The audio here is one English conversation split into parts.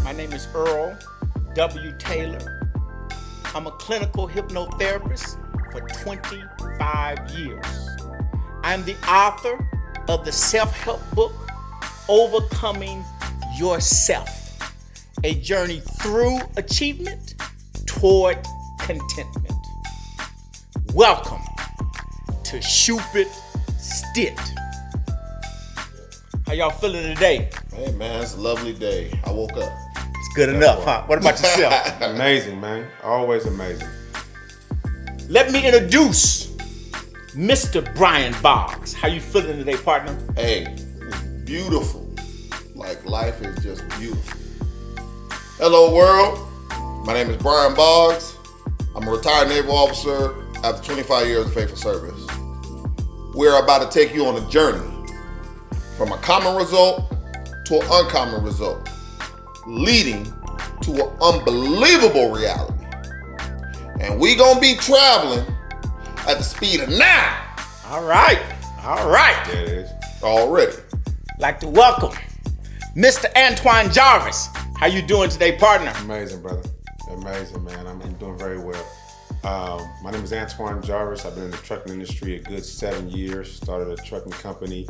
My name is Earl W Taylor. I'm a clinical hypnotherapist for 25 years. I'm the author of the self-help book, Overcoming Yourself, a journey through achievement toward contentment. Welcome to Shupidstit. How y'all feeling today? Hey man, it's a lovely day. I woke up. It's good enough, huh? What about yourself? Amazing, man. Always amazing. Let me introduce Mr. Brian Boggs. How you feeling today, partner? Hey, it's beautiful. Like life is just beautiful. Hello world. My name is Brian Boggs. I'm a retired naval officer after 25 years of faithful service. We're about to take you on a journey from a common result to an uncommon result, leading to an unbelievable reality. And we gonna be traveling at the speed of now. All right. There it is. Already. Like to welcome Mr. Antoine Jarvis. How you doing today, partner? Amazing, brother. Amazing, man. I'm doing very well. My name is Antoine Jarvis. I've been in the trucking industry a good 7 years. Started a trucking company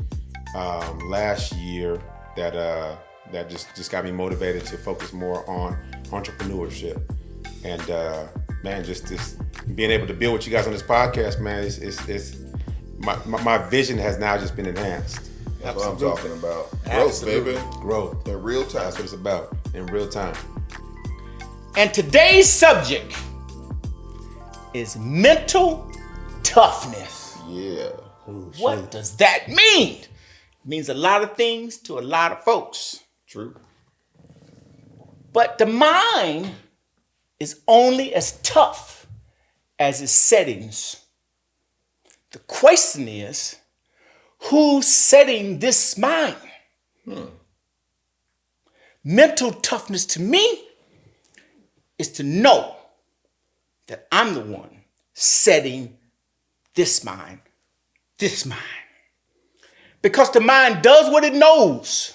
last year that just got me motivated to focus more on entrepreneurship. And man, just being able to build with you guys on this podcast, man, it's my vision has now just been enhanced. That's what I'm talking about. Growth, Absolutely. baby. Growth. In real time. That's what it's about. In real time. And today's subject is mental toughness. Yeah. What does that mean? It means a lot of things to a lot of folks. True. But the mind is only as tough as its settings. The question is, who's setting this mind? Mental toughness to me is to know that I'm the one setting this mind. Because the mind does what it knows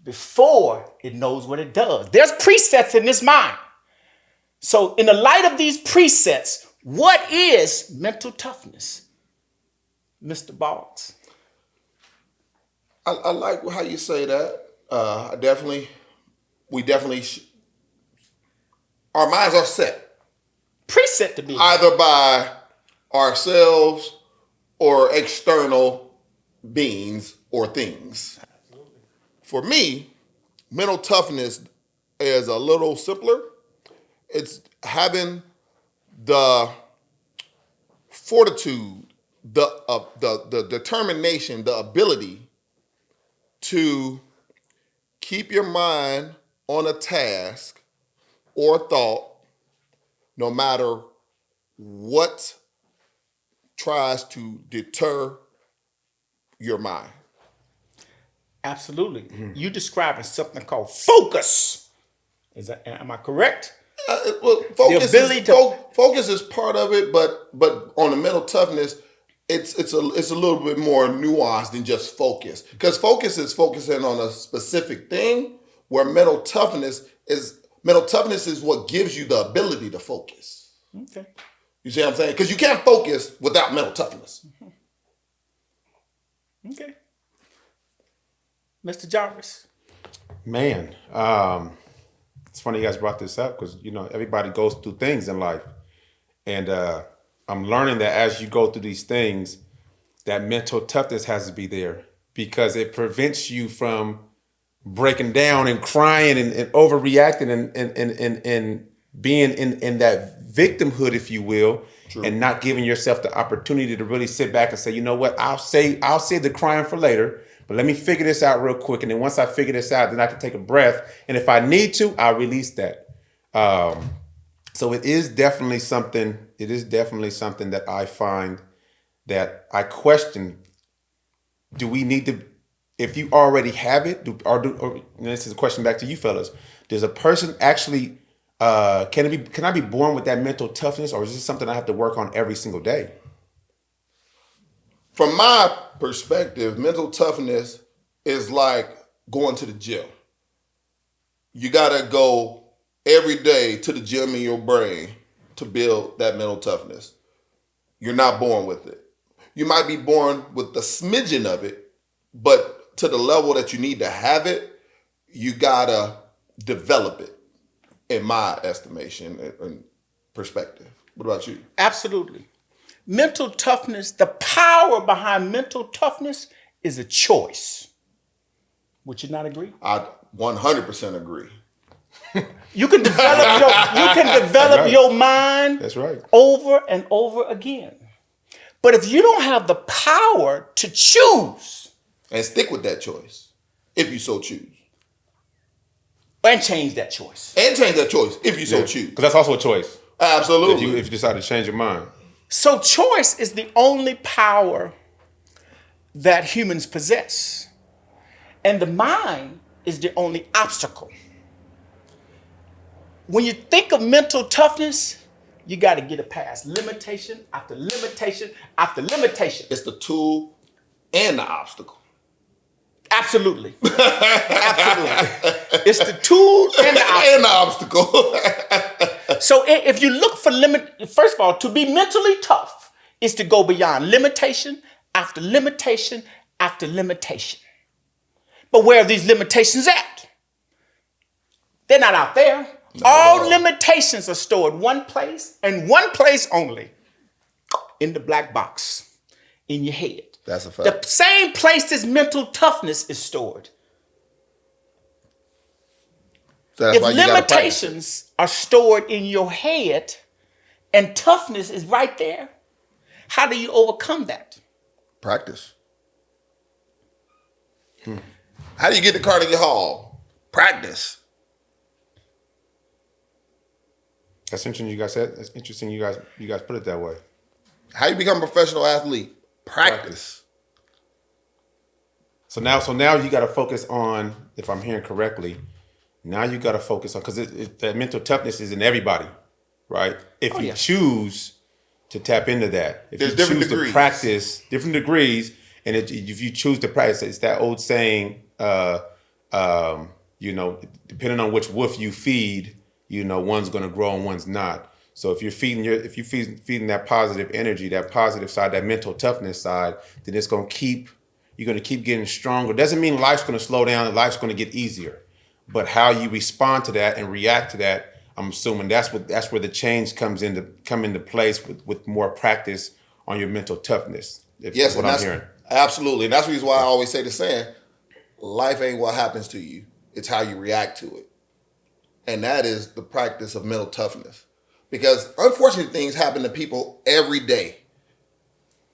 before it knows what it does. There's presets in this mind. So in the light of these presets, what is mental toughness, Mr. Boggs? I like how you say that. Our minds are set. Preset to be. Either by ourselves or external beings or things. Absolutely. For me, mental toughness is a little simpler. It's having the fortitude, the determination, the ability to keep your mind on a task or thought, no matter what tries to deter your mind. Absolutely. You describing something called focus. Am I correct? Focus is part of it, but on the mental toughness, it's a little bit more nuanced than just focus. Because focus is focusing on a specific thing, where mental toughness is what gives you the ability to focus. Okay. You see what I'm saying? Because you can't focus without mental toughness. Okay. Mr. Jarvis. Man, it's funny you guys brought this up because, everybody goes through things in life. And I'm learning that as you go through these things, that mental toughness has to be there because it prevents you from breaking down and crying and overreacting and being in that victimhood, if you will. True. And not giving yourself the opportunity to really sit back and say, you know what, I'll save the crying for later, but let me figure this out real quick. And then once I figure this out, then I can take a breath. And if I need to, I'll release that. So it is definitely something that I find that I question. Do we need to, if you already have it, or this is a question back to you fellas, does a person actually, can I be born with that mental toughness, or is this something I have to work on every single day? From my perspective, mental toughness is like going to the gym. you got to go every day to the gym in your brain to build that mental toughness. You're not born with it. You might be born with the smidgen of it, but to the level that you need to have it, you got to develop it, in my estimation and perspective. What about you? Absolutely. Mental toughness, the power behind mental toughness is a choice. Would you not agree? I 100% agree. You can develop your mind That's right. over and over again. But if you don't have the power to choose And stick with that choice, if you so choose. and change that choice. And change that choice, if you so choose. Because that's also a choice. Absolutely. If you decide to change your mind. So choice is the only power that humans possess. And the mind is the only obstacle. When you think of mental toughness, you got to get it past limitation after limitation after limitation. It's the tool and the obstacle. Absolutely. Absolutely. It's the tool and the obstacle. And the obstacle. So if you look for first of all, to be mentally tough is to go beyond limitation after limitation after limitation. But where are these limitations at? They're not out there. All limitations are stored one place and one place only, in the black box, in your head. That's a fact. The same place this mental toughness is stored. So that's If why you gotta practice. limitations are stored in your head and toughness is right there, how do you overcome that? Practice. How do you get to Carnegie Hall? Practice. That's interesting you guys said. That's interesting you guys put it that way. How you become a professional athlete? Practice. So now you got to focus on, if I'm hearing correctly, now you got to focus on, because that mental toughness is in everybody, right? If you choose to tap into that, if There's you different choose degrees. to practice different degrees, and if you choose to practice, it's that old saying, depending on which wolf you feed, one's going to grow and one's not. So if you're feeding that positive energy, that positive side, that mental toughness side, then you're going to keep getting stronger. Doesn't mean life's going to slow down and life's going to get easier, but how you respond to that and react to that, I'm assuming that's where the change come into place with more practice on your mental toughness. Yes, what and I'm hearing. Absolutely. And that's the reason why I always say the saying, life ain't what happens to you, it's how you react to it. And that is the practice of mental toughness. Because unfortunate things happen to people every day.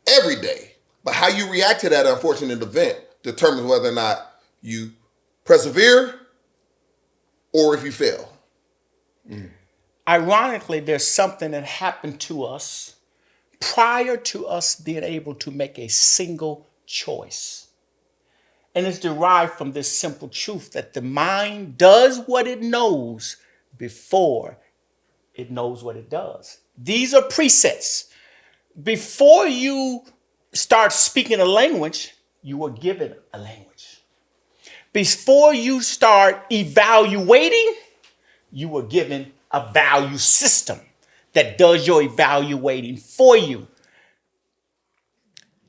Every day. But how you react to that unfortunate event determines whether or not you persevere or if you fail. Ironically, there's something that happened to us prior to us being able to make a single choice. And it's derived from this simple truth that the mind does what it knows before it knows what it does. These are presets. Before you start speaking a language, you were given a language. Before you start evaluating, you were given a value system that does your evaluating for you.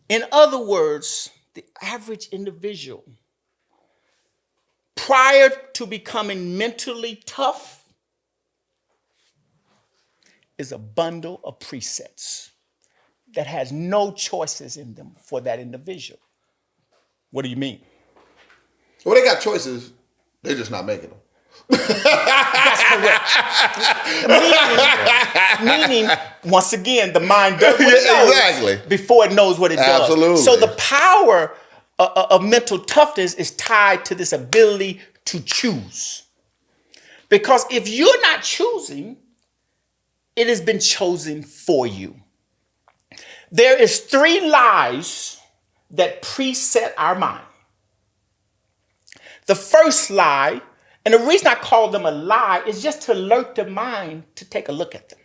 In other words, the average individual, prior to becoming mentally tough, is a bundle of presets that has no choices in them for that individual. What do you mean? Well, they got choices, they're just not making them. That's correct. Meaning, once again, the mind does what it knows Exactly. before it knows what it does. Absolutely. So the power of mental toughness is tied to this ability to choose. Because if you're not choosing, it has been chosen for you. There is 3 lies that preset our mind. The first lie, and the reason I call them a lie is just to alert the mind to take a look at them.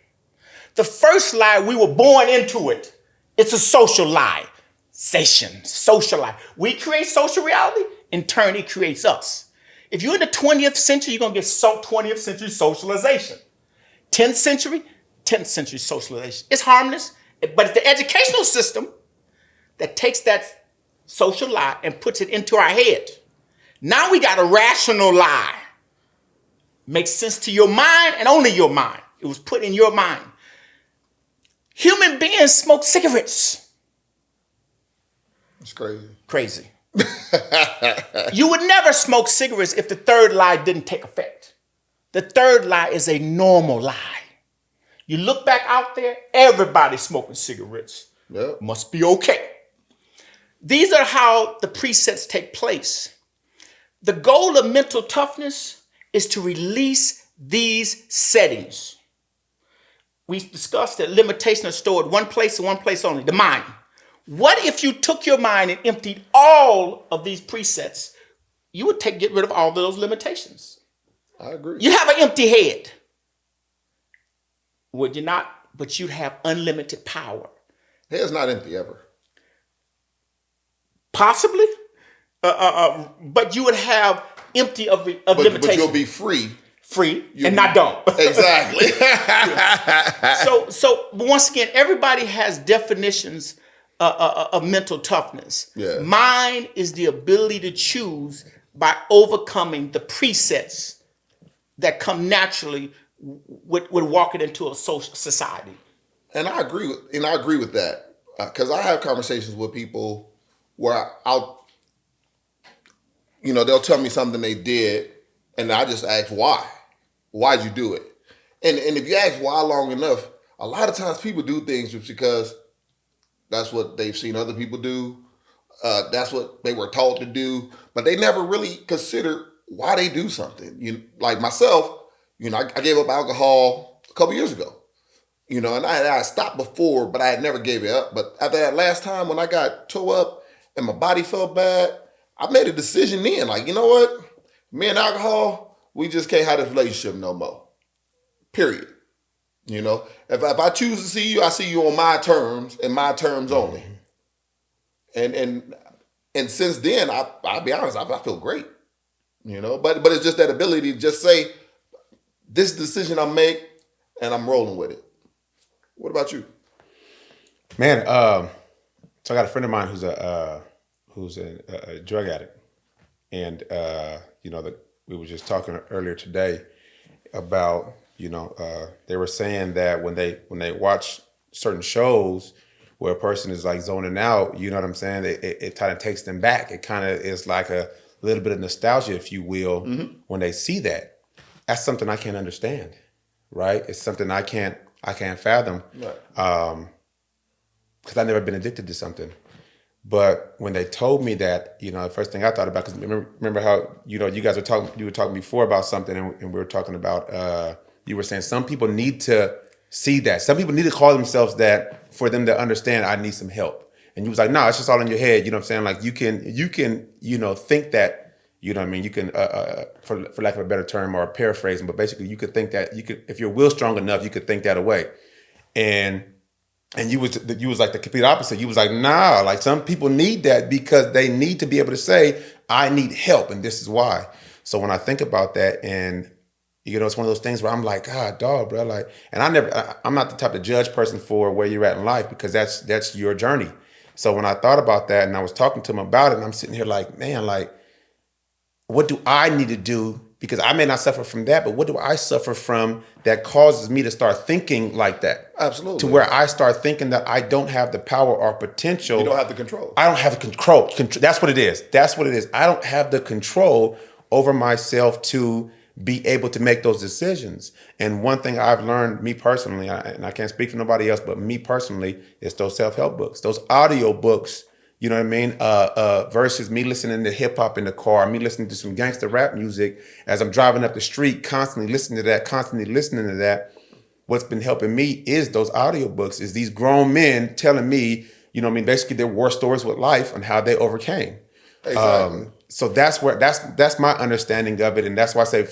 The first lie, we were born into it. It's a social lie. Social lie. We create social reality. In turn, it creates us. If you're in the 20th century, you're going to get 20th century socialization. 10th century, 10th century socialization. It's harmless, but it's the educational system that takes that social lie and puts it into our head. Now we got a rational lie. Makes sense to your mind and only your mind. It was put in your mind. Human beings smoke cigarettes. It's crazy. Crazy. You would never smoke cigarettes if the third lie didn't take effect. The third lie is a normal lie. You look back out there, everybody's smoking cigarettes. Yep. Must be okay. These are how the presets take place. The goal of mental toughness is to release these settings. We discussed that limitations are stored one place and one place only, the mind. What if you took your mind and emptied all of these presets? You would get rid of all of those limitations. I agree. You have an empty head. Would you not? But you'd have unlimited power. Head's not empty ever. Possibly. But you would have empty of limitations. But you'll be free. And not dumb. Exactly. So once again, everybody has definitions of mental toughness. Yeah. Mine is the ability to choose by overcoming the presets that come naturally with walking into a social society. And I agree with that, because I have conversations with people where they'll tell me something they did, and I just ask why. Why'd you do it? And if you ask why long enough, a lot of times people do things just because that's what they've seen other people do. That's what they were taught to do, but they never really consider why they do something. Like myself, I gave up alcohol a couple years ago. And I stopped before, but I had never gave it up. But after that last time when I got tore up and my body felt bad, I made a decision then. Like, you know what? Me and alcohol, we just can't have this relationship no more. Period. If I choose to see you, I see you on my terms and my terms only. And since then, I'll be honest, I feel great. But it's just that ability to just say, this decision I make, and I'm rolling with it. What about you? Man, so I got a friend of mine who's a drug addict, and we were just talking earlier today about they were saying that when they watch certain shows where a person is like zoning out, you know what I'm saying? It kind of takes them back. It kind of is like a little bit of nostalgia, if you will, when they see that. That's something I can't understand, right? It's something I can't fathom, because I've never been addicted to something. But when they told me that, the first thing I thought about, because remember how you guys were talking before about something, and we were talking about you were saying some people need to see that, some people need to call themselves that for them to understand I need some help. And you was like, no, it's just all in your head. You know what I'm saying? Like you can think that. You know what I mean? You can, for lack of a better term or paraphrasing, but basically you could think that if your will's strong enough, you could think that away. And you was like the complete opposite. You was like, nah, like some people need that because they need to be able to say, I need help, and this is why. So when I think about that, and it's one of those things where I'm like, God, dog, bro, like, and I'm not the type of judge person for where you're at in life, because that's your journey. So when I thought about that and I was talking to him about it, and I'm sitting here like, man, like, what do I need to do? Because I may not suffer from that, but what do I suffer from that causes me to start thinking like that? Absolutely. To where I start thinking that I don't have the power or potential. You don't have the control. I don't have the control. That's what it is. I don't have the control over myself to be able to make those decisions. And one thing I've learned, me personally, and I can't speak for nobody else, but me personally, is those self-help books, those audio books. You know what I mean? Versus me listening to hip hop in the car, me listening to some gangster rap music as I'm driving up the street, constantly listening to that. What's been helping me is those audiobooks, is these grown men telling me, basically their war stories with life and how they overcame. Exactly. So that's my understanding of it. And that's why I say,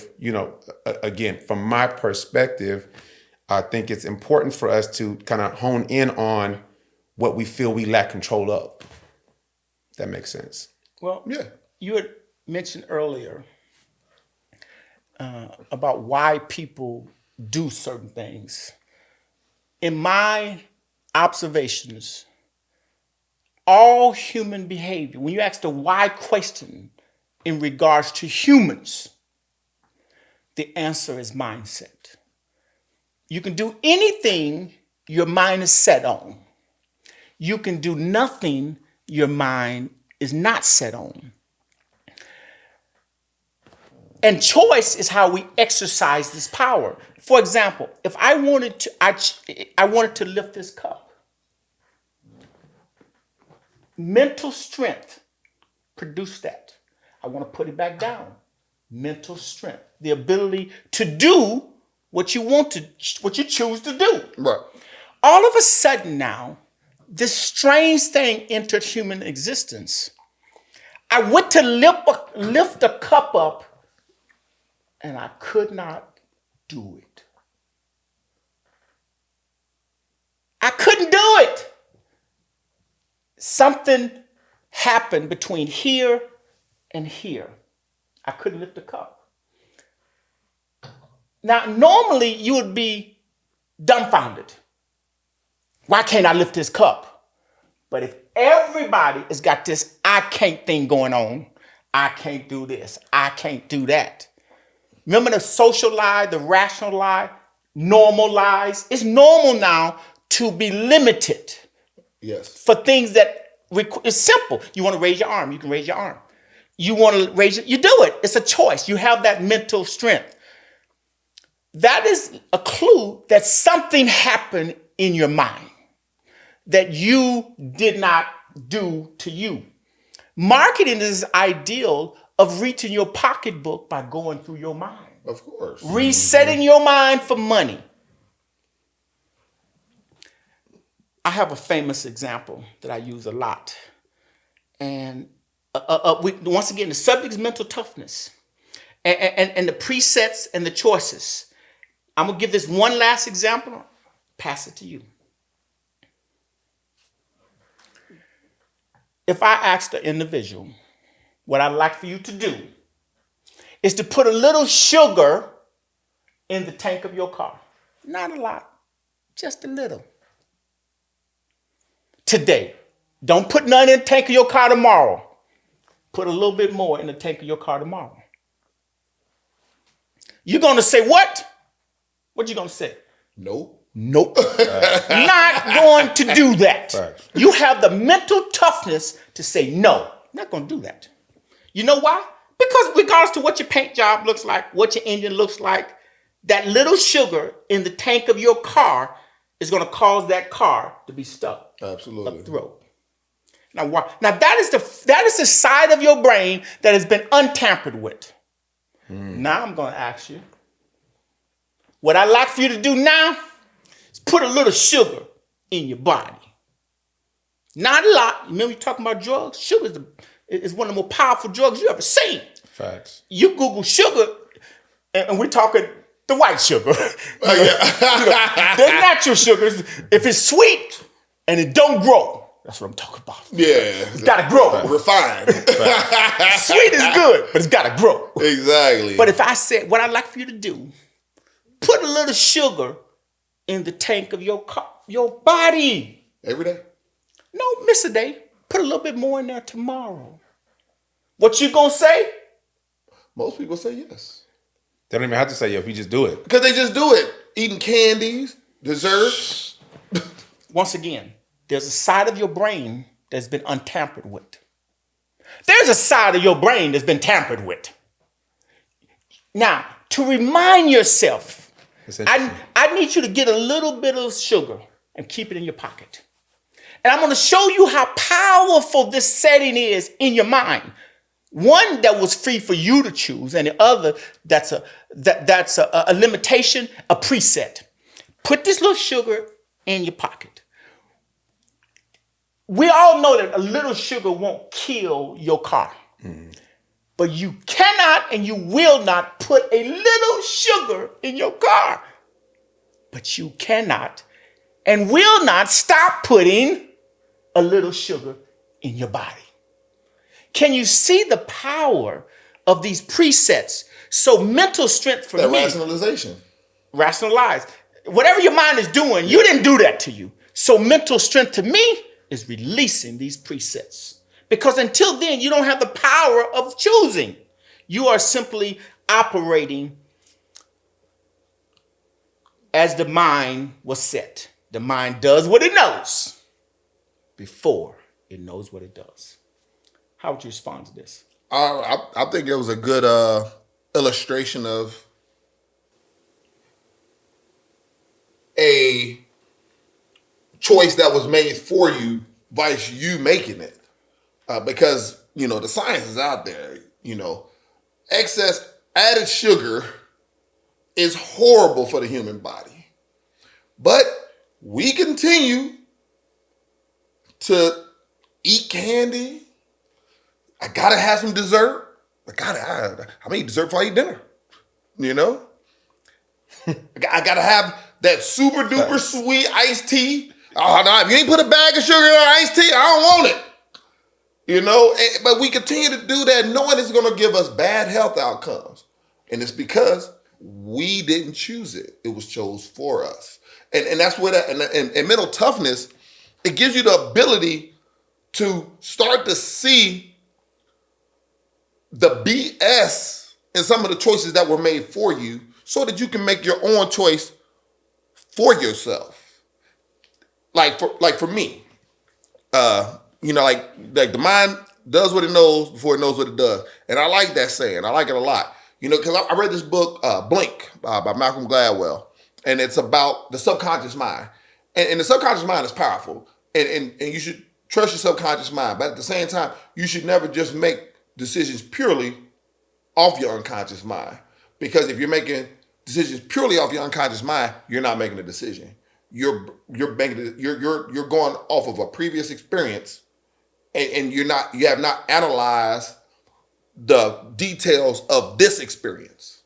again, from my perspective, I think it's important for us to kind of hone in on what we feel we lack control of. That makes sense. Well, yeah. You had mentioned earlier about why people do certain things. In my observations, all human behavior, when you ask the why question in regards to humans, the answer is mindset. You can do anything your mind is set on. You can do nothing your mind is not set on. And choice is how we exercise this power. For example, if I wanted to lift this cup, mental strength produced that. I want to put it back down. Mental strength, the ability to do what you choose to do. Right. All of a sudden now, this strange thing entered human existence. I went to lift a cup up, and I could not do it. I couldn't do it. Something happened between here and here. I couldn't lift the cup. Now, normally you would be dumbfounded. Why can't I lift this cup? But if everybody has got this I can't thing going on, I can't do this, I can't do that. Remember the social lie, the rational lie, normal lies? It's normal now to be limited. Yes. For things that it's simple. You want to raise your arm, you can raise your arm. You want to raise it, you do it. It's a choice. You have that mental strength. That is a clue that something happened in your mind that you did not do to you. Marketing is ideal of reaching your pocketbook by going through your mind. Of course. Resetting your mind for money. I have a famous example that I use a lot. And once again, the subject is mental toughness. And the presets and the choices. I'm going to give this one last example. Pass it to you. If I asked the individual, what I'd like for you to do is to put a little sugar in the tank of your car. Not a lot, just a little. Today. Don't put none in the tank of your car tomorrow. Put a little bit more in the tank of your car tomorrow. You're going to say what? What you going to say? Nope. Nope. Not going to do that. Right. You have the mental toughness to say no. Not going to do that. You know why? Because regardless to what your paint job looks like, what your engine looks like, that little sugar in the tank of your car is going to cause that car to be stuck. Absolutely. Up the road. Now, why? Now that is the side of your brain that has been untampered with. Now I'm going to ask you, what I'd like for you to do now is put a little sugar in your body. Not a lot. Remember you talking about drugs? Sugar is one of the more powerful drugs you ever seen. Facts. You Google sugar, and we're talking the white sugar. There's natural sugars. If it's sweet and it don't grow, that's what I'm talking about. Yeah. It's got to grow. Refined. Sweet is good, but it's got to grow. Exactly. But if I said, what I'd like for you to do, put a little sugar in the tank of your car, your body. Every day? No, miss a day. Put a little bit more in there tomorrow. What you gonna say? Most people say yes. They don't even have to say if you just do it. Because they just do it. Eating candies, desserts. Once again, there's a side of your brain that's been untampered with. There's a side of your brain that's been tampered with. Now, to remind yourself, I need you to get a little bit of sugar and keep it in your pocket. And I'm going to show you how powerful this setting is in your mind. One that was free for you to choose, and the other that's a limitation, a preset. Put this little sugar in your pocket. We all know that a little sugar won't kill your car. But you cannot and you will not put a little sugar in your car. But you cannot and will not stop putting a little sugar in your body. Can you see the power of these presets So mental strength for That me, rationalization. rationalize. Whatever your mind is doing, you didn't do that to you. So mental strength to me is releasing these presets. Because until then, you don't have the power of choosing. You are simply operating as the mind was set. The mind does what it knows before it knows what it does. How would you respond to this? I think it was a good illustration of a choice that was made for you vice you making it. Because, the science is out there. Excess added sugar is horrible for the human body. But we continue to eat candy. I gotta have some dessert. I eat dessert before I eat dinner. I gotta have that super duper sweet iced tea. Oh no, if you ain't put a bag of sugar in our iced tea, I don't want it. But we continue to do that knowing it's gonna give us bad health outcomes. And it's because we didn't choose it. It was chose for us. And that's where and mental toughness, it gives you the ability to start to see the BS in some of the choices that were made for you so that you can make your own choice for yourself. Like for me, like the mind does what it knows before it knows what it does. And I like that saying. I like it a lot. Because I read this book, Blink, by Malcolm Gladwell, and it's about the subconscious mind. And the subconscious mind is powerful. And you should trust your subconscious mind. But at the same time, you should never just make decisions purely off your unconscious mind. Because if you're making decisions purely off your unconscious mind, you're not making a decision. You're going off of a previous experience, and you have not analyzed the details of this experience.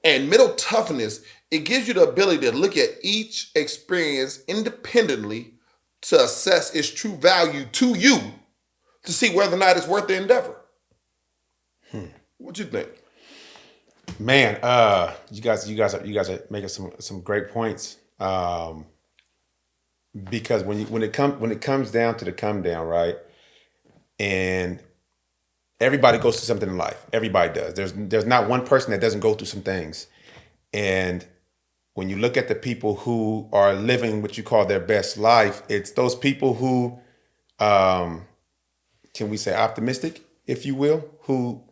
And mental toughness, it gives you the ability to look at each experience independently to assess its true value to you, to see whether or not it's worth the endeavor. What you think? Man, you guys are making some great points. Because when it comes down to the come down, right? And everybody goes through something in life. Everybody does. There's not one person that doesn't go through some things. And when you look at the people who are living what you call their best life, it's those people who, can we say optimistic, if you will, who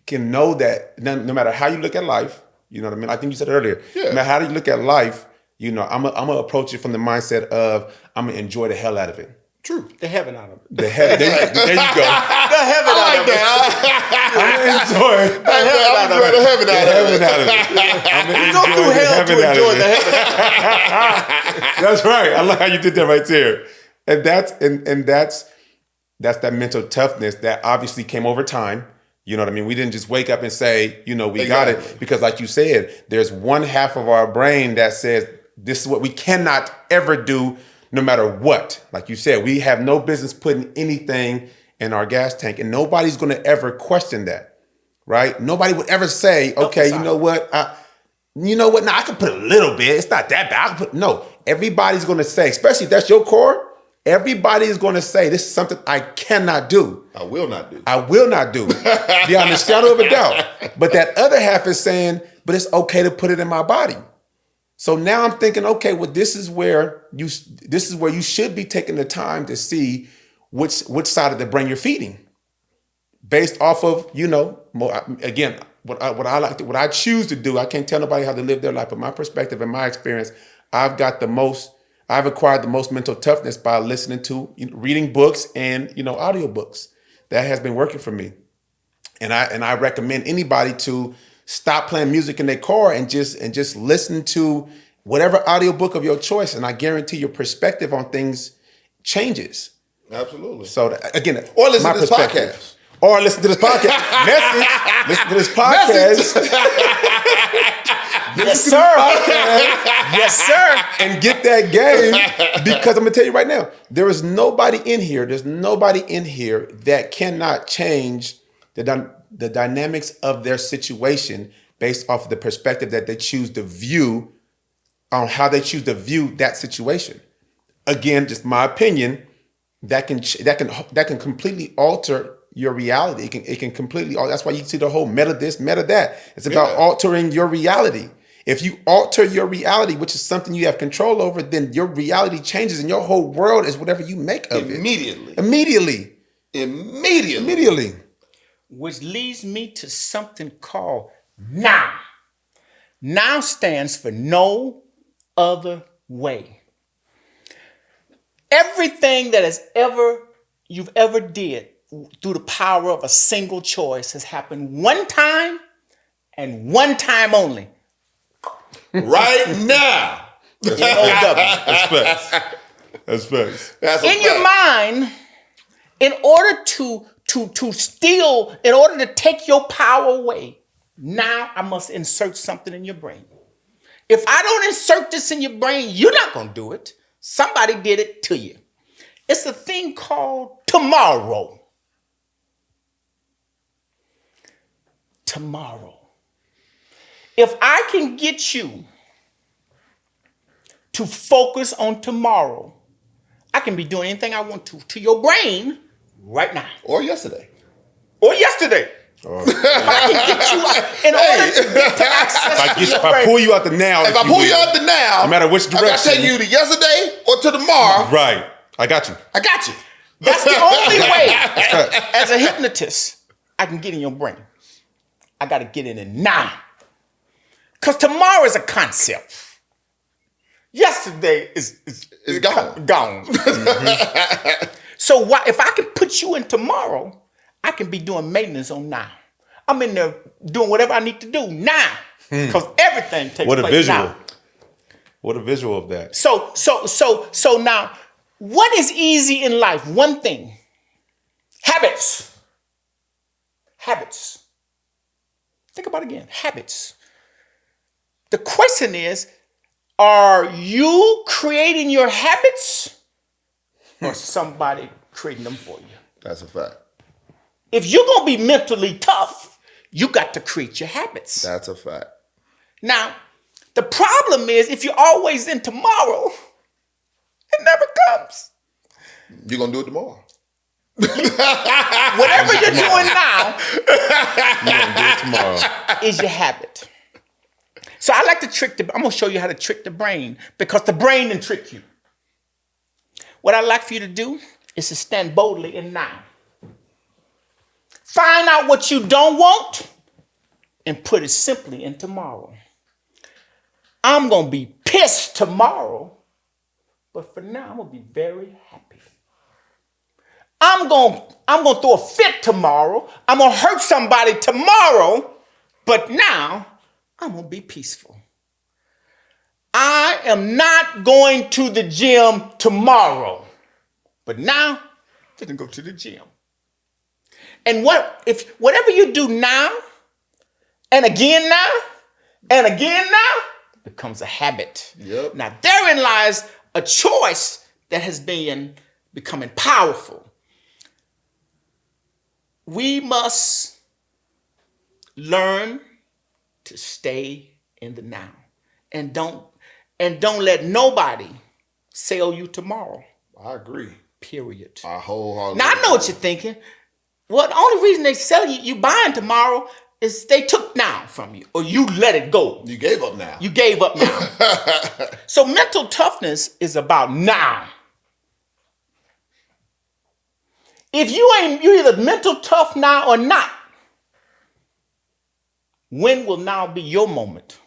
can know that no matter how you look at life, you know what I mean? I think you said it earlier. Yeah. No matter how you look at life, I'm gonna approach it from the mindset of I'm gonna enjoy the hell out of it. True. The heaven out of it. There you go. The heaven out of it. I'm gonna enjoy the heaven out of it. You go through hell to enjoy the heaven. That's right. I like how you did that right there. And that's that mental toughness that obviously came over time. You know what I mean? We didn't just wake up and say, we got it. Because like you said, there's one half of our brain that says, this is what we cannot ever do no matter what. Like you said, we have no business putting anything in our gas tank, and nobody's going to ever question that, right? Nobody would ever say, okay, you know what? Now I can put a little bit. It's not that bad. No, everybody's going to say, especially if that's your core, everybody is going to say, this is something I cannot do. I will not do. Beyond a shadow of a doubt. But that other half is saying, but it's okay to put it in my body. So now I'm thinking, okay, well, this is where you should be taking the time to see which side of the brain you're feeding, based off of, again, what I choose to do. I can't tell nobody how to live their life, but my perspective and my experience, I've acquired the most mental toughness by listening to, reading books and, audiobooks. That has been working for me. And I recommend anybody to stop playing music in their car and just listen to whatever audiobook of your choice. And I guarantee your perspective on things changes. Absolutely. So again, or listen to this podcast. Or listen to this podcast. Listen to this podcast. Yes, sir. Yes, sir. And get that game, because I'm gonna tell you right now, there's nobody in here that cannot change the dynamics of their situation based off of the perspective that they choose to view on how they choose to view that situation. Again, just my opinion, that can completely alter your reality. It can completely. That's why you see the whole meta this, meta that. It's about altering your reality. If you alter your reality, which is something you have control over, then your reality changes and your whole world is whatever you make of it. Immediately. Which leads me to something called now. Now stands for no other way. Everything that you've ever did through the power of a single choice has happened one time and one time only. Right now. That's facts. In your mind, in order to take your power away, now I must insert something in your brain. If I don't insert this in your brain, you're not going to do it. Somebody did it to you. It's a thing called tomorrow. Tomorrow. If I can get you to focus on tomorrow, I can be doing anything I want to your brain right now. Or yesterday. If I can get you in order to get to access if I pull you out the now. If I pull you out the now, no matter which direction. I gotta take you to yesterday or to tomorrow. Right. I got you. That's the only way. As a hypnotist, I can get in your brain. I got to get in it now. Because tomorrow is a concept. Yesterday is gone. Mm-hmm. So if I can put you in tomorrow, I can be doing maintenance on now. I'm in there doing whatever I need to do now. Because everything takes place now. What a visual of that. So now, what is easy in life? One thing. Habits. Think about it again. Habits. The question is, are you creating your habits or somebody creating them for you? That's a fact. If you're going to be mentally tough, you got to create your habits. That's a fact. Now, the problem is if you're always in tomorrow, it never comes. You're going to do it tomorrow. Whatever you're doing now is your habit. So I like to I'm going to show you how to trick the brain because the brain can trick you. What I'd like for you to do is to stand boldly in now. Find out what you don't want and put it simply in tomorrow. I'm going to be pissed tomorrow, but for now I'm going to be very happy. I'm going to throw a fit tomorrow. I'm going to hurt somebody tomorrow, but now I'm going to be peaceful. I am not going to the gym tomorrow, but now I'm going to go to the gym. And whatever you do now, and again now, becomes a habit. Yep. Now therein lies a choice that has been becoming powerful. We must learn to stay in the now, and don't let nobody sell you tomorrow. I agree. Period. I wholeheartedly. Now I know what you're thinking. Well, the only reason they sell you buying tomorrow is they took now from you, or you let it go. You gave up now. So mental toughness is about now. If you're either mental tough now or not, when will now be your moment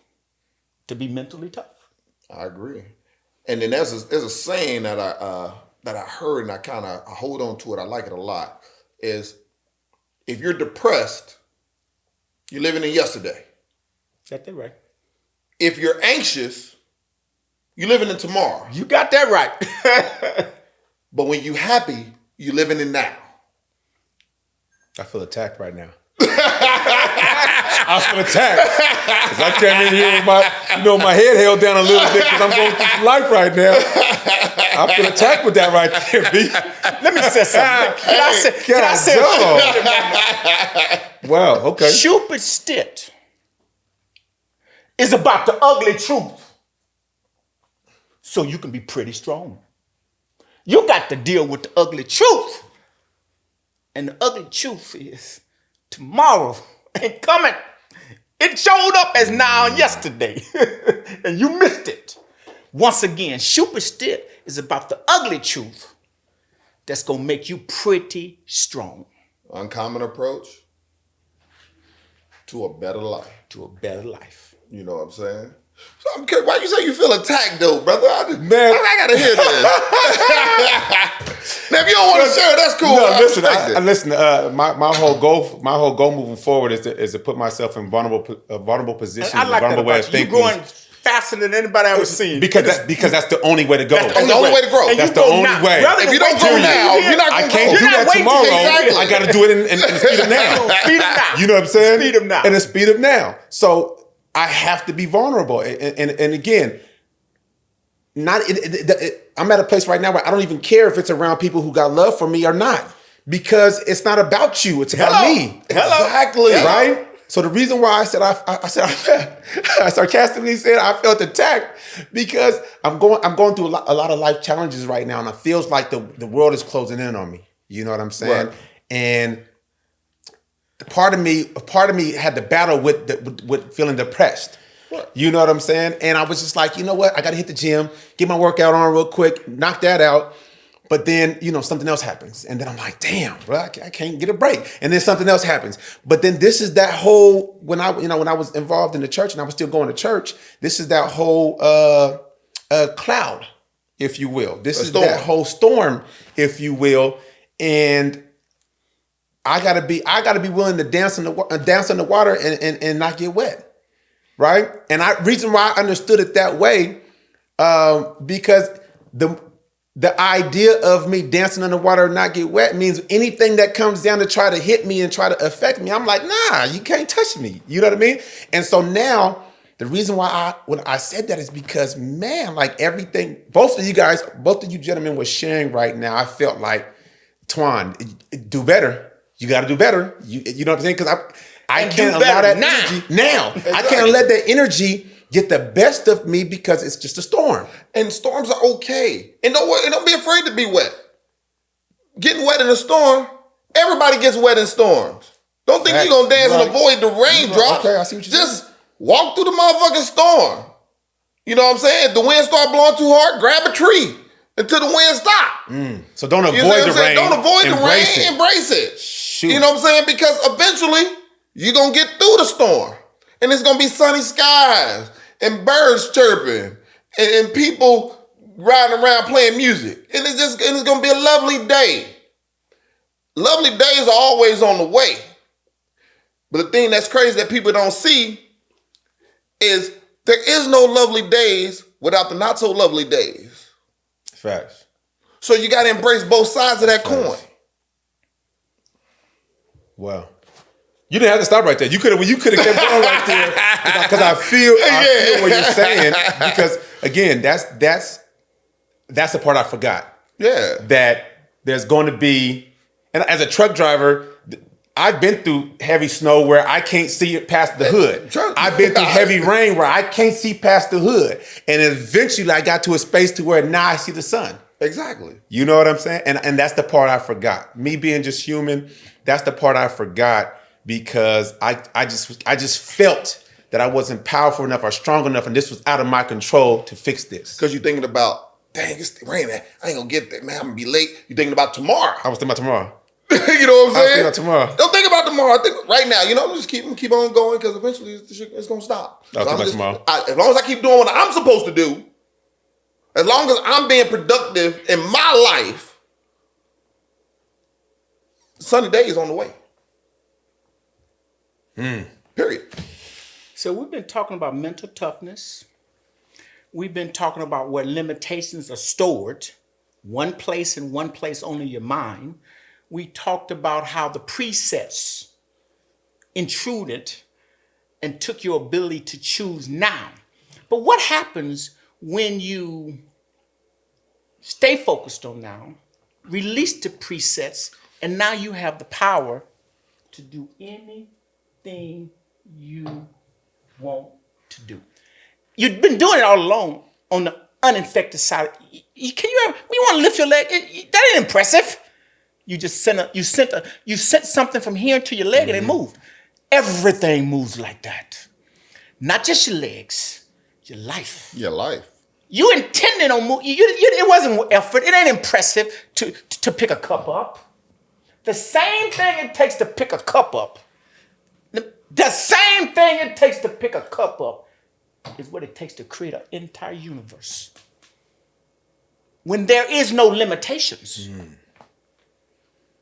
to be mentally tough? I agree. And then there's a saying that I heard and I hold on to it. I like it a lot. Is if you're depressed, you're living in yesterday. Got that right. If you're anxious, you're living in tomorrow. You got that right. But when you're happy, you're living in now. I feel attacked right now. I feel attacked. Because I came in here with my head held down a little bit because I'm going through some life right now. I feel attacked with that right there, B. Let me say something. Can I say wow, okay. Shupidstit is about the ugly truth so you can be pretty strong. You got to deal with the ugly truth. And the ugly truth is tomorrow ain't coming. It showed up as now and yesterday. And you missed it. Once again, Shupidstit is about the ugly truth that's going to make you pretty strong. Uncommon approach to a better life. To a better life. You know what I'm saying? So I'm curious, why you say you feel attacked though, brother? I gotta hear this. Now, if you don't want to share, that's cool. No, listen. My whole goal moving forward is to put myself in vulnerable positions, I like vulnerable that way about of you. thinking. You're growing faster than anybody I've ever seen. Because that's the only way to go. That's the only way to grow. And That's you the go only now. way. Rather If than you don't wait go till now, you're not I gonna can't go. do You're that not waiting tomorrow. Exactly. I got to do it in the speed of now. Speed of now. You know what I'm saying? Speed of now. In the speed of now. So I have to be vulnerable. And again, I'm at a place right now where I don't even care if it's around people who got love for me or not, because it's not about you. It's about me. Exactly. Right? So the reason why I said I sarcastically said I felt attacked, because I'm going through a lot of life challenges right now, and it feels like the world is closing in on me. You know what I'm saying? Right. And part of me had to battle with feeling depressed. Right. You know what I'm saying? And I was just like, you know what? I got to hit the gym, get my workout on real quick, knock that out. But then, something else happens. And then I'm like, damn, bro, I can't get a break. And then something else happens. But then this is that whole, when I was involved in the church and I was still going to church, this is that whole cloud, if you will. This is that whole storm, if you will. And I gotta be willing to dance in the water and not get wet. Right? And reason why I understood it that way, because the idea of me dancing in the water and not get wet means anything that comes down to try to hit me and try to affect me, I'm like, nah, you can't touch me. You know what I mean? And so now the reason why when I said that is because, man, like everything, both of you gentlemen were sharing right now, I felt like, Twan, do better. You got to do better. You know what I'm saying? Because I can't allow that energy now. Exactly. I can't let that energy get the best of me because it's just a storm. And storms are okay. And don't be afraid to be wet. Getting wet in a storm, everybody gets wet in storms. Don't think you're going to dance and avoid the raindrops. Okay, I see what you're saying. Just walk through the motherfucking storm. You know what I'm saying? If the wind start blowing too hard, grab a tree until the wind stop. So don't avoid the rain. Don't avoid the rain. Embrace it. Shoot. You know what I'm saying? Because eventually you're going to get through the storm. And it's going to be sunny skies and birds chirping and people riding around playing music. And it's going to be a lovely day. Lovely days are always on the way. But the thing that's crazy that people don't see is there is no lovely days without the not so lovely days. Facts. So you got to embrace both sides of that coin. Wow. You didn't have to stop right there. You could have kept going right there, because I feel what you're saying. Because again, that's the part I forgot. Yeah. That there's going to be, and as a truck driver, I've been through heavy snow where I can't see it past the hood. I've been through heavy rain where I can't see past the hood. And eventually I got to a space to where now I see the sun. Exactly. You know what I'm saying? And that's the part I forgot. Me being just human, that's the part I forgot, because I just felt that I wasn't powerful enough or strong enough, and this was out of my control to fix this. Because you're thinking about, dang, it's raining. I ain't gonna get there, man. I'm gonna be late. You're thinking about tomorrow. I was thinking about tomorrow. You know what I'm saying? I was thinking about tomorrow. Don't think about tomorrow. I think right now, just keep on going, because eventually it's gonna stop. I was thinking about tomorrow. As long as I keep doing what I'm supposed to do, as long as I'm being productive in my life, sunny day is on the way. Period. So we've been talking about mental toughness. We've been talking about where limitations are stored, one place and one place only, your mind. We talked about how the presets intruded and took your ability to choose now. But what happens when you stay focused on now, release the presets, and now you have the power to do anything you want to do. You've been doing it all along on the uninfected side. When you want to lift your leg, that ain't impressive. You just sent something from here to your leg and it moved. Everything moves like that. Not just your legs, your life. Your life. You intended on moving. It wasn't effort. It ain't impressive to pick a cup up. The same thing it takes to pick a cup up. The same thing it takes to pick a cup up is what it takes to create an entire universe. When there is no limitations.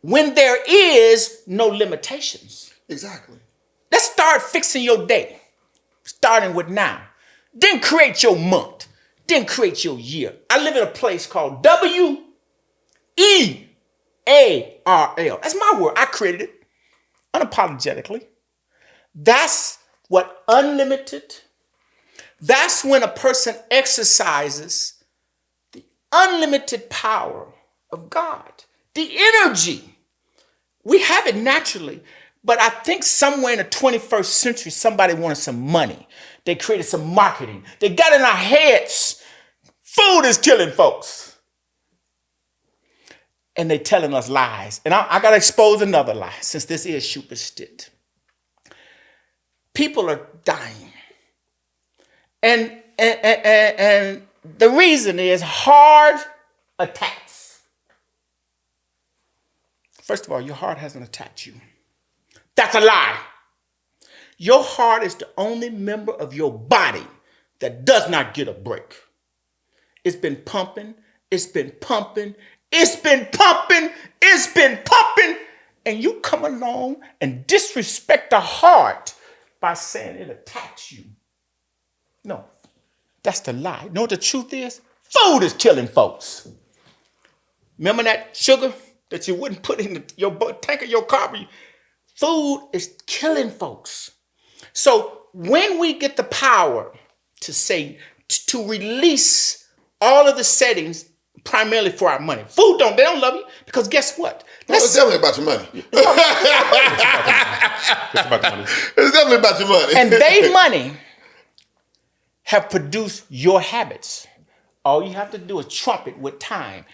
When there is no limitations. Exactly. Let's start fixing your day. Starting with now. Then create your month. Then create your year. I live in a place called WEARL. That's my word. I created it unapologetically. That's what unlimited. That's when a person exercises the unlimited power of God. The energy. We have it naturally. But I think somewhere in the 21st century, somebody wanted some money. They created some marketing. They got in our heads. Food is killing folks. And they telling us lies. And I got to expose another lie, since this is Shupidstit. People are dying. And the reason is heart attacks. First of all, your heart hasn't attacked you. That's a lie. Your heart is the only member of your body that does not get a break. It's been pumping, it's been pumping, it's been pumping, it's been pumping, and you come along and disrespect the heart by saying it attacks you. No, that's the lie. You know what the truth is? Food is killing folks. Remember that sugar that you wouldn't put in your tank of your car? Food is killing folks. So when we get the power to say, to release all of the settings primarily for our money. They don't love you because guess what? It's definitely about your money. It's about the money. It's definitely about your money. And they money have produced your habits. All you have to do is trump it with time.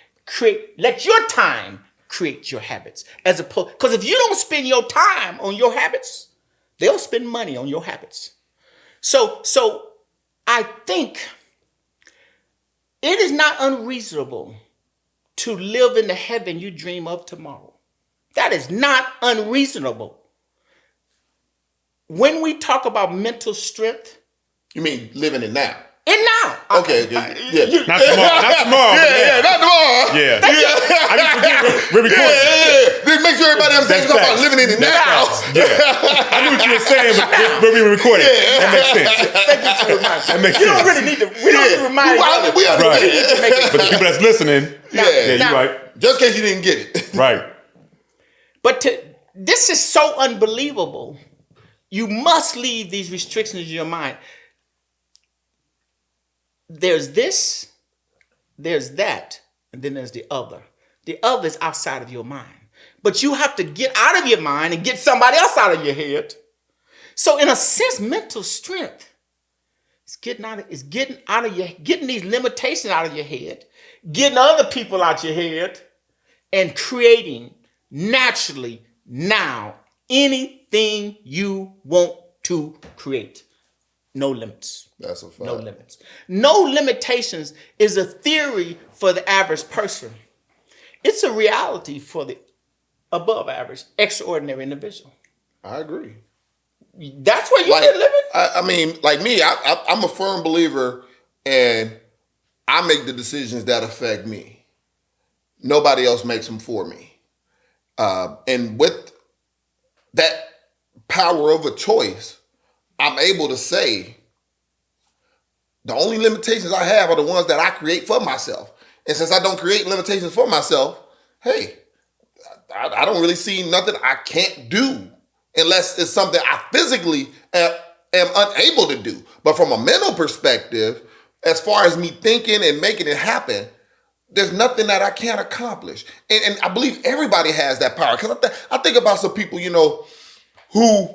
Let your time create your habits. Because if you don't spend your time on your habits, they'll spend money on your habits. So I think it is not unreasonable to live in the heaven you dream of tomorrow. That is not unreasonable. When we talk about mental strength. You mean living it now? And now. Okay. Yeah. Not tomorrow. Yeah, not tomorrow. Yeah. I didn't forget we're recording. Yeah. Just make sure everybody understands about living in it now. Yeah. I knew what you were saying, but we were recording. Yeah. That makes sense. Thank you for reminding me. That makes You sense. don't really need to. We don't need to remind you. We understand. Right. But the people that's listening, you're right. Just in case you didn't get it. Right. But this is so unbelievable. You must leave these restrictions in your mind. There's this, there's that, and then there's the other. The other is outside of your mind. But you have to get out of your mind and get somebody else out of your head. So in a sense, mental strength is getting these limitations out of your head, getting other people out your head, and creating naturally now anything you want to create. No limits. That's a fact. No limits. No limitations is a theory for the average person. It's a reality for the above average, extraordinary individual. I agree. That's where you been living? I mean, like me, I'm a firm believer and I make the decisions that affect me. Nobody else makes them for me. And with that power of a choice, I'm able to say the only limitations I have are the ones that I create for myself. And since I don't create limitations for myself, hey, I don't really see nothing I can't do unless it's something I physically am unable to do. But from a mental perspective, as far as me thinking and making it happen, there's nothing that I can't accomplish. And I believe everybody has that power. Because I think about some people, who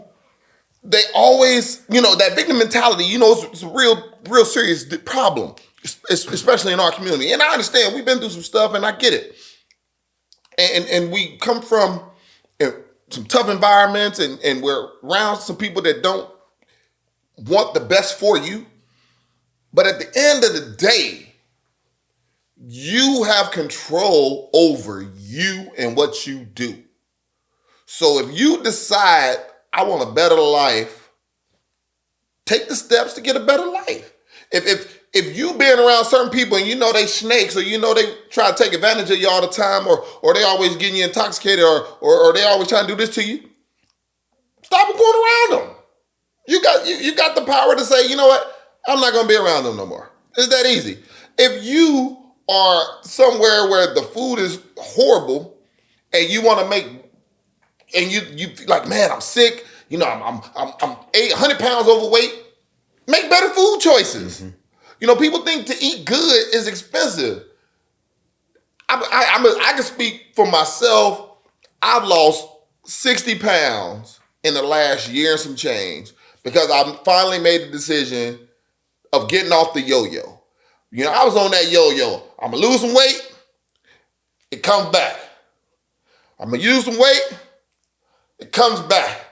they always, that victim mentality, it's a real serious problem, especially in our community. And I understand we've been through some stuff and I get it. And we come from some tough environments and we're around some people that don't want the best for you. But at the end of the day, you have control over you and what you do. So if you decide, I want a better life, take the steps to get a better life. If you being around certain people and they snakes, or they try to take advantage of you all the time, or they always getting you intoxicated, or they always trying to do this to you, stop going around them. You got the power to say, you know what, I'm not gonna be around them no more. It's that easy. If you are somewhere where the food is horrible and you want to make, and you like, man, I'm sick, I'm 800 pounds overweight, make better food choices. Mm-hmm. People think to eat good is expensive. I can speak for myself. I've lost 60 pounds in the last year and some change because I finally made the decision of getting off the yo-yo. I was on that yo-yo. I'm going to lose some weight. It comes back. I'm going to use some weight. It comes back.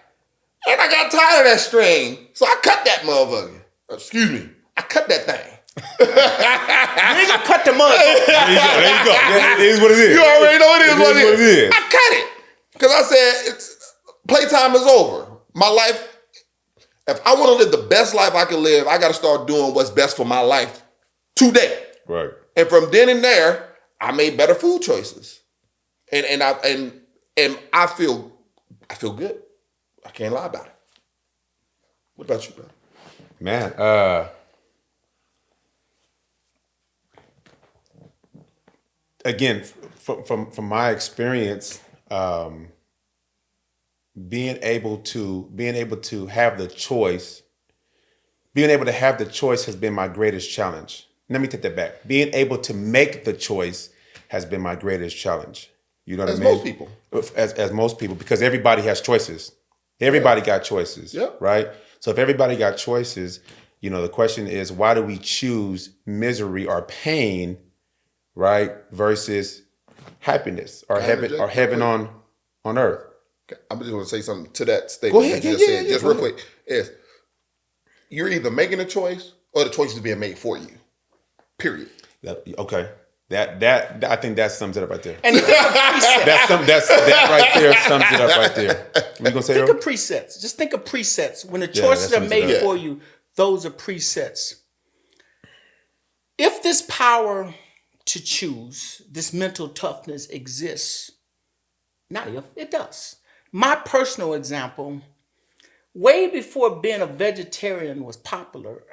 And I got tired of that strain. So I cut that motherfucker. Excuse me. I cut that thing. You ain't gonna cut the motherfucker. There you go. It is what it is. You already know it is what it is. I cut it. Because I said, playtime is over. My life, if I want to live the best life I can live, I got to start doing what's best for my life today. Right. And from then and there, I made better food choices. And I feel good. I can't lie about it. What about you, bro? Man, again, from my experience, being able to have the choice has been my greatest challenge. Let me take that back. Being able to make the choice has been my greatest challenge. You know what I mean? As most people. As most people, because everybody has choices. Everybody got choices, right? So if everybody got choices, the question is, why do we choose misery or pain, right, versus happiness or heaven on earth? Okay. I'm just going to say something to that statement. Go ahead. You just said, just real quick. Is you're either making a choice or the choice is being made for you. Period. Okay. That I think that sums it up right there. And that right there sums it up right there. What you gonna say? Think of presets. Just think of presets. When the choices are made for you, those are presets. If this power to choose, this mental toughness exists, not if, it does. My personal example, way before being a vegetarian was popular,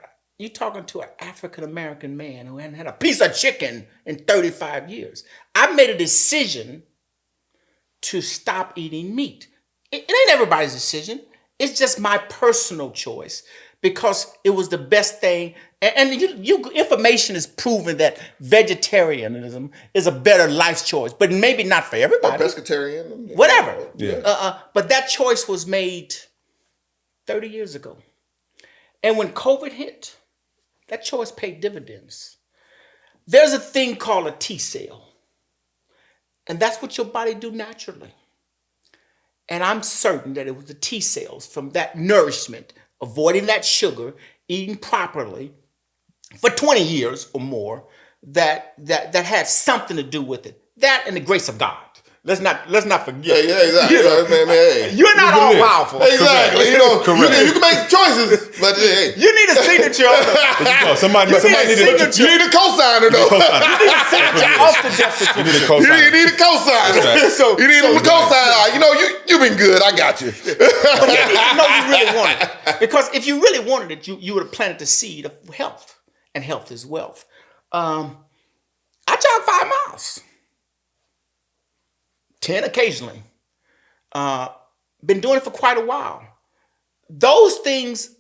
you're talking to an African-American man who hadn't had a piece of chicken in 35 years. I made a decision to stop eating meat. It ain't everybody's decision. It's just my personal choice because it was the best thing. And information is proven that vegetarianism is a better life choice, but maybe not for everybody. Pescatarian. Whatever. Yeah. But that choice was made 30 years ago. And when COVID hit, that choice paid dividends. There's a thing called a T cell. And that's what your body do naturally. And I'm certain that it was the T cells from that nourishment, avoiding that sugar, eating properly for 20 years or more, that had something to do with it. That and the grace of God. Let's not forget. Yeah, exactly. Hey. You're not all powerful. Exactly. Correct. You can make choices, but hey. You need a signature. Somebody need You need a cosigner though. You need a signature off the death certificate. You need a cosigner. You need a cosigner. Right. You need a cosigner. You've been good. I got you. But you really wanted it. Because if you really wanted it, you would have planted the seed of health. And health is wealth. I jog 5 miles. 10 occasionally. Been doing it for quite a while. Those things,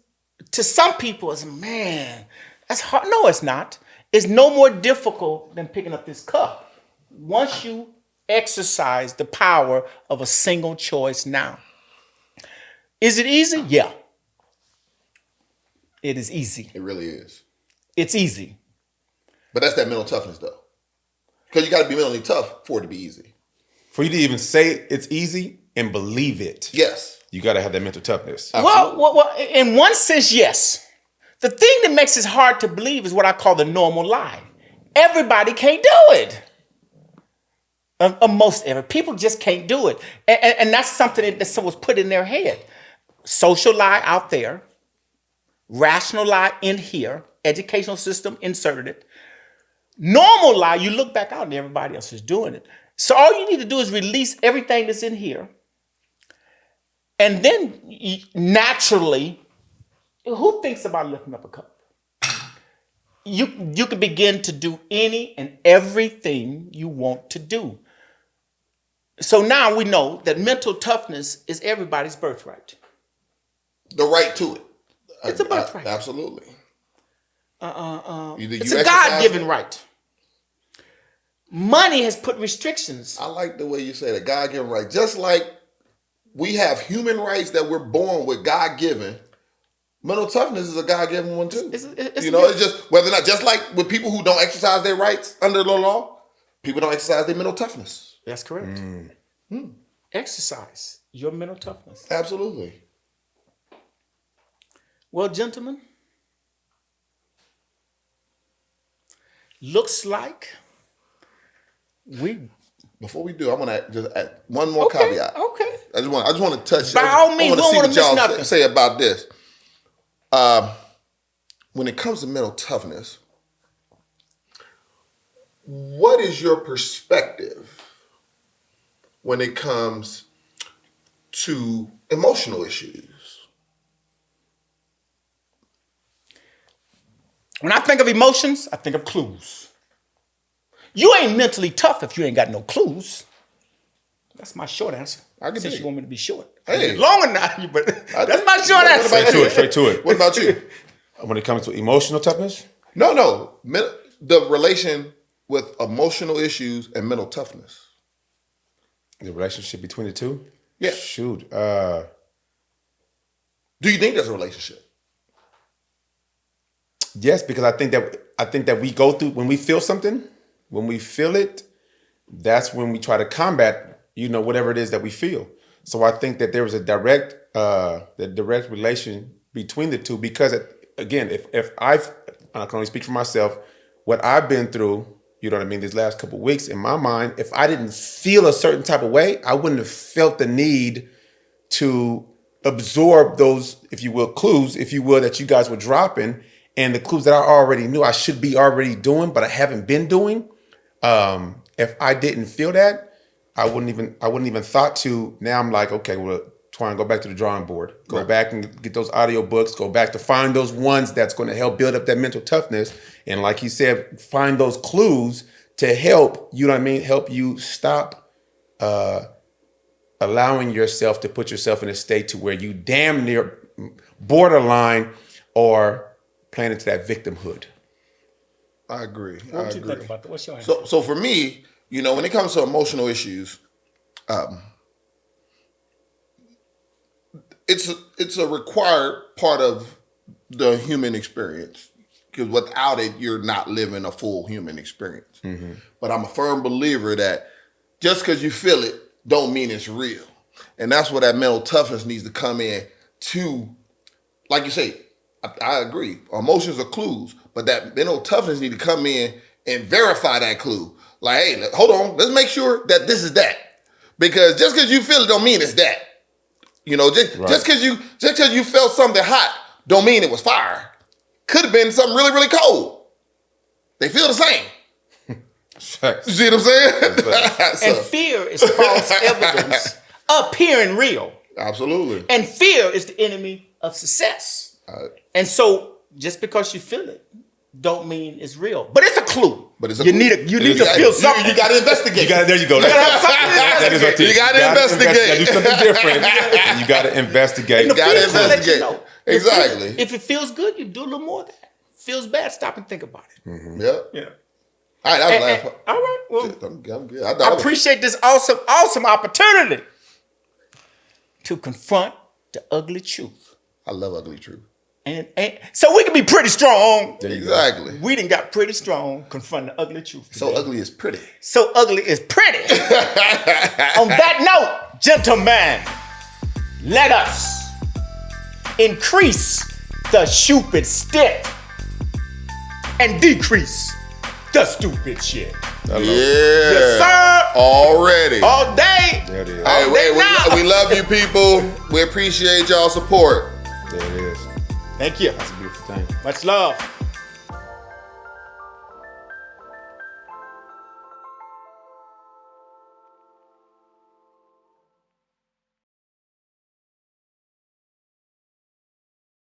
to some people, is, man, that's hard. No, it's not. It's no more difficult than picking up this cup. Once you exercise the power of a single choice now. Is it easy? Yeah. It is easy. It really is. It's easy. But that's that mental toughness, though. Because you got to be mentally tough for it to be easy. For you to even say it's easy and believe it, Yes. you got to have that mental toughness. Well, in one sense, yes. The thing that makes it hard to believe is what I call the normal lie. Everybody can't do it. People just can't do it. And that's something that someone's put in their head. Social lie out there, rational lie in here, educational system inserted it. Normal lie, you look back out and everybody else is doing it. So all you need to do is release everything that's in here. And then naturally, who thinks about lifting up a cup? You can begin to do any and everything you want to do. So now we know that mental toughness is everybody's birthright. The right to it. It's a birthright. Absolutely. It's a God-given right. Money has put restrictions. I like the way you say that, God-given right. Just like we have human rights that we're born with, God-given, mental toughness is a God-given one too. It's just whether or not, just like with people who don't exercise their rights under the law, people don't exercise their mental toughness. That's correct. Exercise your mental toughness. Absolutely. Well, gentlemen, looks like Before we do, I'm gonna just add one more caveat. Okay. I just want to touch. By all means, I want to see what y'all nothing. say about this. When it comes to mental toughness, what is your perspective when it comes to emotional issues? When I think of emotions, I think of clues. You ain't mentally tough if you ain't got no clues. That's my short answer. I can Since dig you it. want me to be short. Hey. Long enough, but that's my short What answer. about you? Straight to it. What about you? When it comes to emotional toughness, No. The relation with emotional issues and mental toughness. the relationship between the two. Yeah. Shoot. Do you think there's a relationship? Yes, because I think that we go through, when we feel something, when we feel it, that's when we try to combat, whatever it is that we feel. So I think that there was a direct relation between the two, because again, if I can only speak for myself, what I've been through, these last couple of weeks, in my mind, if I didn't feel a certain type of way, I wouldn't have felt the need to absorb those, if you will, clues, if you will, that you guys were dropping, and the clues that I already knew I should be already doing, but I haven't been doing. If I didn't feel that, I wouldn't even thought to. Now I'm like, okay, well, try and go back to the drawing board, go back and get those audio books, go back to find those ones that's going to help build up that mental toughness. And like he said, find those clues to help, help you stop allowing yourself to put yourself in a state to where you damn near borderline or playing into that victimhood. I agree. What would you think about that? What's your answer? So for me, when it comes to emotional issues, it's a required part of the human experience, because without it, you're not living a full human experience. Mm-hmm. But I'm a firm believer that just because you feel it don't mean it's real. And that's where that mental toughness needs to come in to, like you say, I agree. Emotions are clues, but that mental toughness need to come in and verify that clue. Like, hey, hold on, let's make sure that this is that. Because just because you feel it don't mean it's that. Just because you felt something hot don't mean it was fire. Could have been something really, really cold. They feel the same. You see what I'm saying? And fear is false evidence appearing real. Absolutely. And fear is the enemy of success. And so just because you feel it don't mean it's real. But it's a clue. But it's a you clue. need to feel something. You got to investigate. There you go. That is right. You got to investigate. You got to do something different. You got to investigate. And the Gotta feelings will let you investigate. know. Exactly. If it feels good, you do a little more of that. Feels bad, stop and think about it. Mm-hmm. Yeah. Yeah. All right, that was last part. All right. Well, I'm good. I appreciate this awesome opportunity to confront the ugly truth. I love ugly truth. And so we can be pretty strong. Exactly. We done got pretty strong confronting the ugly truth. So ugly is pretty. So ugly is pretty. On that note, gentlemen, let us increase the Shupidstit and decrease the stupid shit. Yeah. Yes, sir. Already. All day. There it is. Hey, we love you people. We appreciate y'all support. There it is. Thank you. That's a beautiful thing. Much love.